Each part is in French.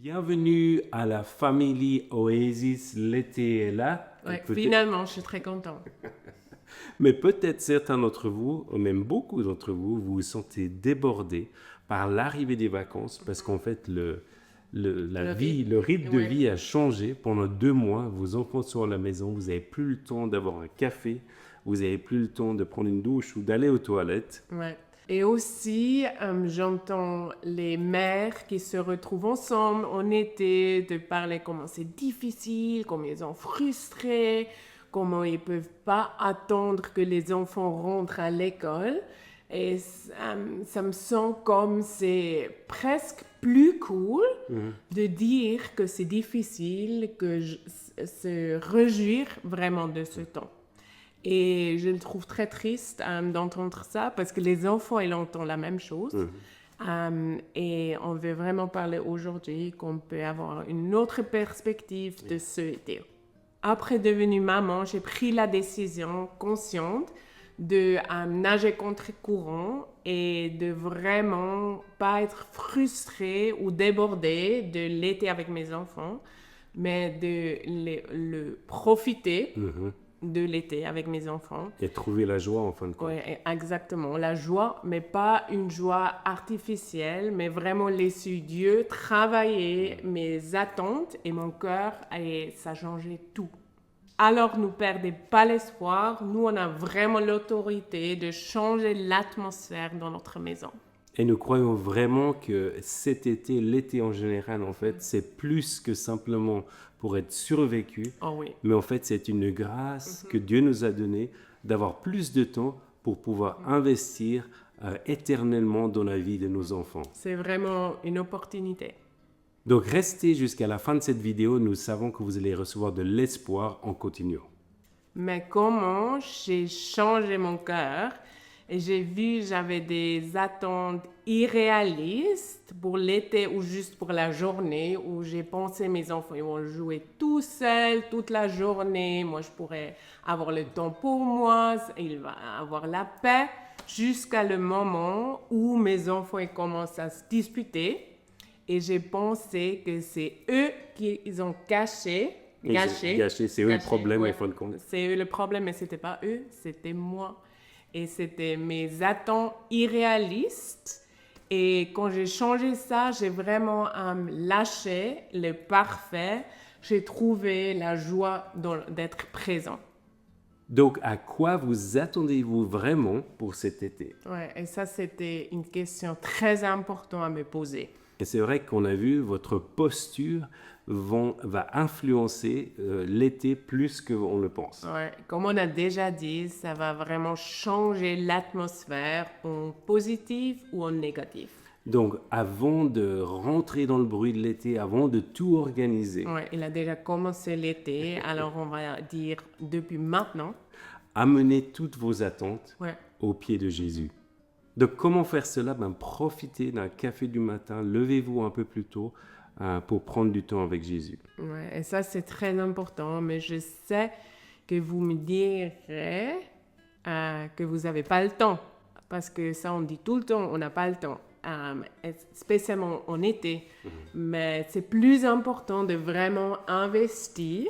Bienvenue à la famille Oasis, l'été est là. Ouais, Peut-être- finalement, je suis très content. Mais peut-être certains d'entre vous, ou même beaucoup d'entre vous, vous vous sentez débordés par l'arrivée des vacances parce qu'en fait, le rythme de ouais. vie a changé pendant 2 mois. Vos enfants sont à la maison, vous n'avez plus le temps d'avoir un café, vous n'avez plus le temps de prendre une douche ou d'aller aux toilettes. Ouais. Et aussi, j'entends les mères qui se retrouvent ensemble en été de parler comment c'est difficile, comment ils sont frustrés, comment ils peuvent pas attendre que les enfants rentrent à l'école. Et ça me sent comme c'est presque plus cool de dire que c'est difficile, se réjouir vraiment de ce temps. Et je le trouve très triste d'entendre ça parce que les enfants, ils entendent la même chose. Et on veut vraiment parler aujourd'hui qu'on peut avoir une autre perspective de ce été. Après devenir maman, j'ai pris la décision consciente de nager contre courant et de vraiment pas être frustrée ou débordée de l'été avec mes enfants, mais de le profiter de l'été avec mes enfants. Et trouver la joie en fin de compte. Oui, exactement. La joie, mais pas une joie artificielle, mais vraiment laisser Dieu travailler mes attentes et mon cœur, et ça changeait tout. Alors, ne perdez pas l'espoir. Nous, on a vraiment l'autorité de changer l'atmosphère dans notre maison. Et nous croyons vraiment que cet été, l'été en général, en fait, c'est plus que simplement pour être survécu, Oh oui. mais en fait, c'est une grâce que Dieu nous a donnée d'avoir plus de temps pour pouvoir investir éternellement dans la vie de nos enfants. C'est vraiment une opportunité. Donc, restez jusqu'à la fin de cette vidéo. Nous savons que vous allez recevoir de l'espoir en continuant. Mais comment j'ai changé mon cœur et j'ai vu j'avais des attentes irréalistes pour l'été ou juste pour la journée où j'ai pensé mes enfants ils vont jouer tout seuls toute la journée, moi je pourrais avoir le temps pour moi, il va avoir la paix jusqu'à le moment où mes enfants ils commencent à se disputer et j'ai pensé que c'est eux qui ils ont gâché, C'est eux le problème, ouais. en fin de compte. C'est eux le problème, mais c'était pas eux, c'était moi. Et c'était mes attentes irréalistes. Et quand j'ai changé ça, j'ai vraiment lâché le parfait. J'ai trouvé la joie d'être présent. Donc, à quoi vous attendez-vous vraiment pour cet été? Ouais, et ça, c'était une question très importante à me poser. Et c'est vrai qu'on a vu votre posture va influencer l'été plus qu'on le pense. Ouais, comme on a déjà dit, ça va vraiment changer l'atmosphère en positif ou en négatif. Donc, avant de rentrer dans le bruit de l'été, avant de tout organiser, Ouais, il a déjà commencé l'été, alors on va dire depuis maintenant. amenez toutes vos attentes Ouais. au pied de Jésus. Donc, comment faire cela? Profitez d'un café du matin, levez-vous un peu plus tôt pour prendre du temps avec Jésus. Ouais, et ça, c'est très important, mais je sais que vous me direz que vous n'avez pas le temps, parce que ça, on dit tout le temps, on n'a pas le temps, spécialement en été. Mais c'est plus important de vraiment investir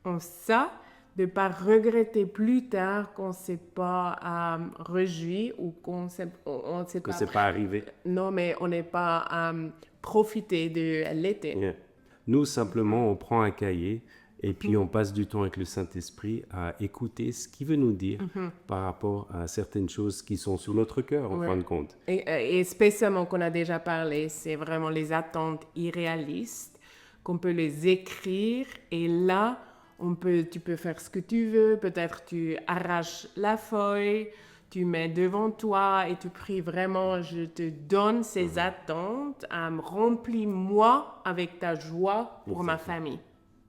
en ça, de ne pas regretter plus tard qu'on ne s'est pas réjoui ou qu'on on s'est Que pas... c'est pas arrivé. Non, mais on n'est pas profité de l'été. Yeah. Nous, simplement, on prend un cahier et puis on passe du temps avec le Saint-Esprit à écouter ce qu'il veut nous dire par rapport à certaines choses qui sont sur notre cœur, en fin de compte. Et spécialement qu'on a déjà parlé, c'est vraiment les attentes irréalistes, qu'on peut les écrire et là, tu peux faire ce que tu veux, peut-être tu arraches la feuille, tu mets devant toi et tu pries vraiment, je te donne ces attentes, remplis-moi avec ta joie pour ma famille.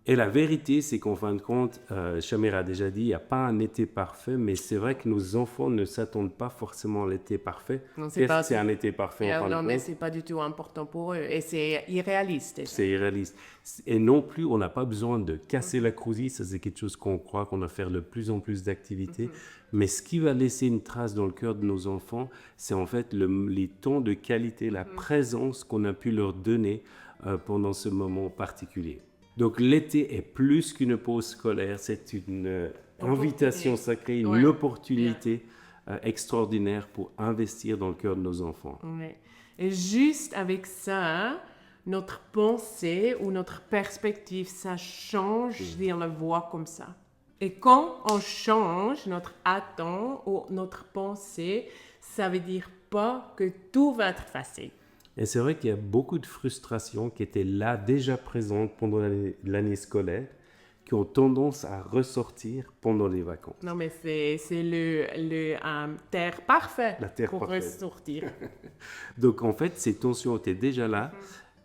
Et la vérité, c'est qu'en fin de compte, Shamir a déjà dit, il n'y a pas un été parfait, mais c'est vrai que nos enfants ne s'attendent pas forcément à l'été parfait. Non, Qu'est-ce que c'est un été parfait en fin de non, mais compte? c'est pas du tout important pour eux et c'est irréaliste. Déjà. C'est irréaliste. Et non plus, on n'a pas besoin de casser la crousille, ça c'est quelque chose qu'on croit qu'on va faire de plus en plus d'activités. Mais ce qui va laisser une trace dans le cœur de nos enfants, c'est en fait les temps de qualité, la présence qu'on a pu leur donner pendant ce moment particulier. Donc l'été est plus qu'une pause scolaire, c'est une invitation sacrée, une opportunité extraordinaire pour investir dans le cœur de nos enfants. Ouais. Et juste avec ça, notre pensée ou notre perspective, ça change si on la voit comme ça. Et quand on change notre attente ou notre pensée, ça veut dire pas que tout va être facile. Et c'est vrai qu'il y a beaucoup de frustrations qui étaient là, déjà présentes pendant l'année scolaire, qui ont tendance à ressortir pendant les vacances. Non, mais c'est le terre parfait La terre pour parfaite. ressortir. Donc en fait, ces tensions étaient déjà là,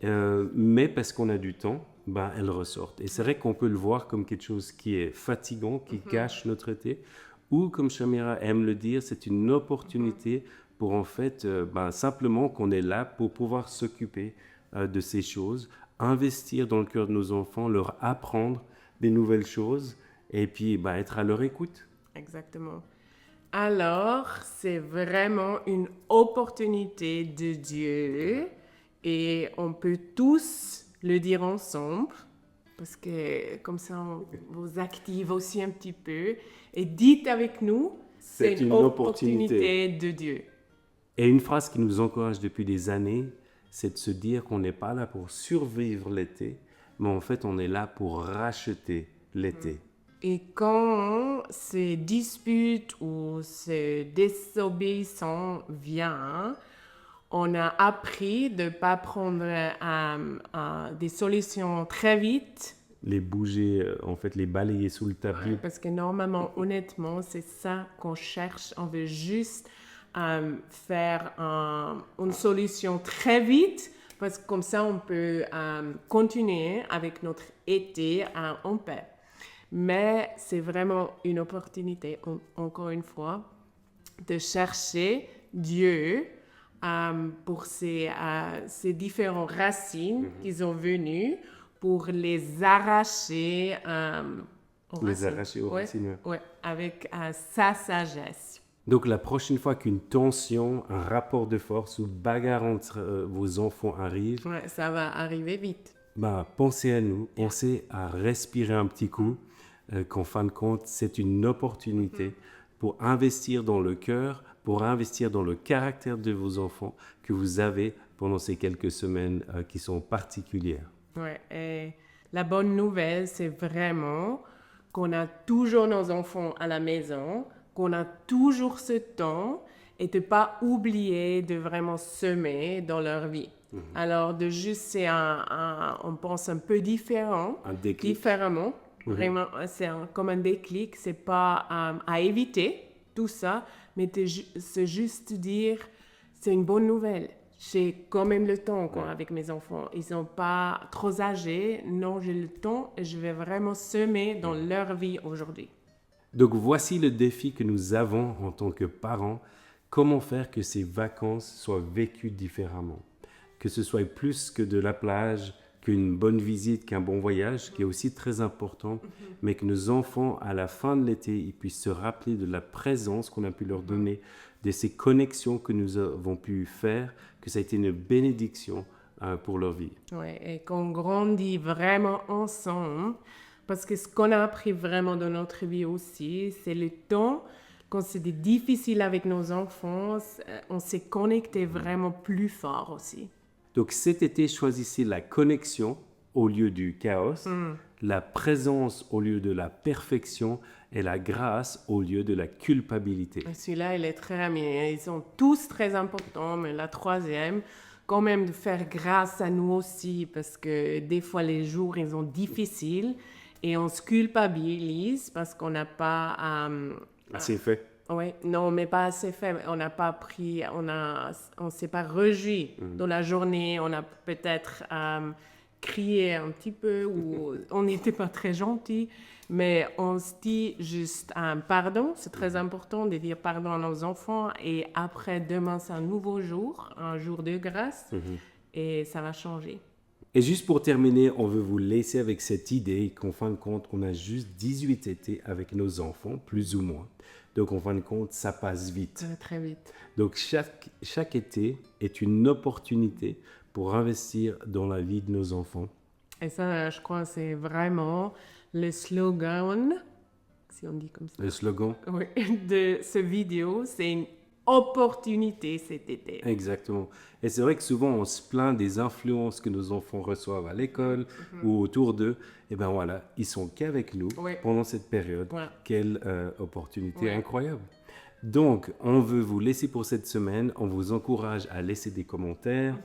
mais parce qu'on a du temps, elles ressortent. Et c'est vrai qu'on peut le voir comme quelque chose qui est fatigant, qui gâche notre été, ou comme Shamira aime le dire, c'est une opportunité pour en fait simplement qu'on est là pour pouvoir s'occuper de ces choses, investir dans le cœur de nos enfants, leur apprendre des nouvelles choses et puis être à leur écoute. Exactement. Alors, c'est vraiment une opportunité de Dieu et on peut tous le dire ensemble parce que comme ça, on vous active aussi un petit peu et dites avec nous, c'est une opportunité de Dieu. Et une phrase qui nous encourage depuis des années, c'est de se dire qu'on n'est pas là pour survivre l'été, mais en fait, on est là pour racheter l'été. Et quand ces disputes ou ces désobéissants viennent, on a appris de ne pas prendre des solutions très vite. Les bouger, les balayer sous le tapis. Ouais, parce que normalement, honnêtement, c'est ça qu'on cherche. On veut juste faire une solution très vite, parce que comme ça, on peut continuer avec notre été en paix. Mais c'est vraiment une opportunité, encore une fois, de chercher Dieu pour ces différentes racines qui sont venues, pour les arracher aux racines. Ouais, avec sa sagesse. Donc la prochaine fois qu'une tension, un rapport de force ou bagarre entre vos enfants arrive, ça va arriver vite. Pensez à nous, pensez à respirer un petit coup, qu'en fin de compte, c'est une opportunité pour investir dans le cœur, pour investir dans le caractère de vos enfants que vous avez pendant ces quelques semaines qui sont particulières. Ouais, et la bonne nouvelle, c'est vraiment qu'on a toujours nos enfants à la maison, qu'on a toujours ce temps et de ne pas oublier de vraiment semer dans leur vie. Alors, de juste, c'est on pense un peu différemment. Vraiment, c'est comme un déclic. C'est pas à éviter tout ça, mais c'est juste dire, c'est une bonne nouvelle. J'ai quand même le temps avec mes enfants. Ils sont pas trop âgés. Non, j'ai le temps et je vais vraiment semer dans leur vie aujourd'hui. Donc voici le défi que nous avons en tant que parents. Comment faire que ces vacances soient vécues différemment? Que ce soit plus que de la plage, qu'une bonne visite, qu'un bon voyage, qui est aussi très important, mais que nos enfants, à la fin de l'été, ils puissent se rappeler de la présence qu'on a pu leur donner, de ces connexions que nous avons pu faire, que ça a été une bénédiction pour leur vie. Oui, et qu'on grandit vraiment ensemble, parce que ce qu'on a appris vraiment dans notre vie aussi, c'est le temps, quand c'était difficile avec nos enfants, on s'est connecté vraiment plus fort aussi. Donc cet été, choisissez la connexion au lieu du chaos, la présence au lieu de la perfection et la grâce au lieu de la culpabilité. Celui-là, il est très bien. Ils sont tous très importants, mais la troisième, quand même de faire grâce à nous aussi, parce que des fois, les jours, ils sont difficiles et on se culpabilise parce qu'on n'a pas... assez fait. Oui, non, mais pas assez fait. On n'a pas pris, on s'est pas réjoui dans la journée. On a peut-être crié un petit peu ou on n'était pas très gentil, mais on se dit juste pardon. C'est très important de dire pardon à nos enfants. Et après, demain, c'est un nouveau jour, un jour de grâce, et ça va changer. Et juste pour terminer, on veut vous laisser avec cette idée qu'en fin de compte, on a juste 18 étés avec nos enfants, plus ou moins. Donc, en fin de compte, ça passe vite. Très vite. Donc, chaque été est une opportunité pour investir dans la vie de nos enfants. Et ça, je crois, c'est vraiment le slogan, si on dit comme ça, Le slogan, oui, de ce vidéo, c'est une opportunité cet été. exactement. Et c'est vrai que souvent, on se plaint des influences que nos enfants reçoivent à l'école ou autour d'eux. Et bien voilà, ils sont qu'avec nous Oui. pendant cette période. Voilà. Quelle opportunité Ouais. incroyable. Donc, on veut vous laisser pour cette semaine. On vous encourage à laisser des commentaires.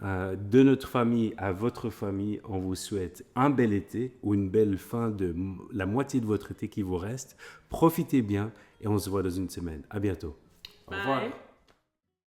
De notre famille à votre famille, on vous souhaite un bel été ou une belle fin de la moitié de votre été qui vous reste. Profitez bien et on se voit dans une semaine. À bientôt. Au revoir. Bye.